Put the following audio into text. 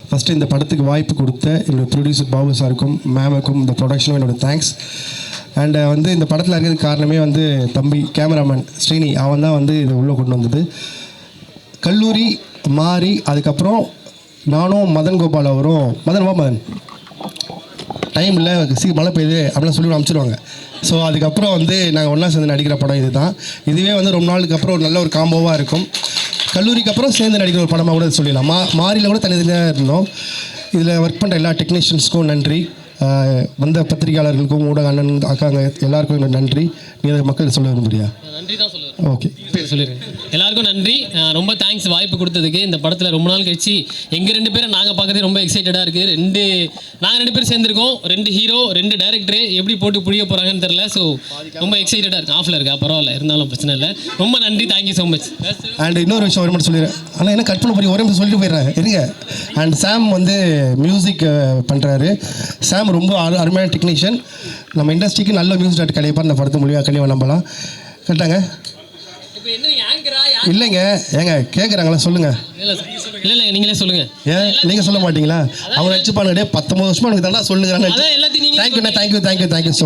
First இந்த படத்துக்கு வாய்ப்பு கொடுத்த என்னோடய ப்ரொடியூசர் பாபு சாருக்கும் மேமுக்கும் இந்த ப்ரொடக்ஷனும் என்னோடய தேங்க்ஸ். அண்டு வந்து இந்த படத்தில் இருக்கிறதுக்கு காரணமே வந்து தம்பி கேமராமேன் ஸ்ரீனி, அவன் தான் வந்து இதை உள்ளே கொண்டு வந்தது. கல்லூரி மாறி அதுக்கப்புறம் நானும் மதன் கோபால் அவரும் மதன் டைம் இல்லை மழை பெய்யுது அப்படின்னு சொல்லி அனுப்பிச்சிடுவாங்க. ஸோ அதுக்கப்புறம் வந்து நாங்கள் ஒன்றா சேர்ந்து நடிக்கிற படம் இது தான். இதுவே வந்து ரொம்ப நாளுக்கு அப்புறம் ஒரு நல்ல ஒரு காம்போவாக இருக்கும். கல்லூரிக்கு அப்புறம் சேர்ந்து நடிக்கிற ஒரு படமாக கூட சொல்லிடலாம். மாறியில் கூட தனித்தனியாக இருந்தோம். இதில் ஒர்க் பண்ணுற எல்லா டெக்னீஷியன்ஸ்க்கும் நன்றி, வந்த பத்திரிகையாளர்களுக்கும் ஊடக அண்ணன் அக்காங்க எல்லாருக்கும் நன்றி. நீ அதை மக்கள் சொல்ல விரும்புறியா? நன்றி தான் சொல்லுவேன். ஓகே சொல்லிடுறேன். எல்லாருக்கும் நன்றி, ரொம்ப தேங்க்ஸ் வாய்ப்பு கொடுத்ததுக்கு. இந்த படத்தில் ரொம்ப நாள் கழிச்சு எங்கள் 2 பேரும் நாங்கள் பார்க்கறதே ரொம்ப எக்ஸைட்டடாக இருக்குது. நாங்கள் 2 பேரும் சேர்ந்துருக்கோம், 2 ஹீரோ 2 டேரக்டரு, எப்படி போட்டு புரிய போகிறாங்கன்னு தெரில. ஸோ ரொம்ப எக்ஸைட்டடாக இருக்குது. ஆஃபில் இருக்கா பரவாயில்ல, இருந்தாலும் பிரச்சனை இல்லை. ரொம்ப நன்றி, தேங்க்யூ ஸோ மச். அண்ட் இன்னொரு விஷயம் ஒரு மட்டும் சொல்லிடுறேன், ஆனால் என்ன கட் பண்ண போய் ஒரே மட்டும் சொல்லிட்டு போயிடுறேன் இருங்க. அண்ட் சாம் வந்து மியூசிக் பண்ணுறாரு. சாம் ரொம்ப அருமையான டெக்னீஷியன். நம்ம இண்டஸ்ட்ரிக்கு நல்ல மியூசிக் டேரக்டர் கிடைப்பார் இந்த படத்து மூலியமாக கண்டிப்பாக நம்பலாம். கரெக்டாங்க? இல்லைங்க, ஏங்க கேட்குறாங்களா சொல்லுங்கள். இல்லை நீங்களே சொல்லுங்கள். ஏன் நீங்கள் சொல்ல மாட்டீங்களா? அவங்க நினச்சிப்பானுங்க 19 வருஷமா எனக்கு தானே சொல்லுங்கிறாங்க. தேங்க்யூண்ணா, தேங்க்யூ ஸோ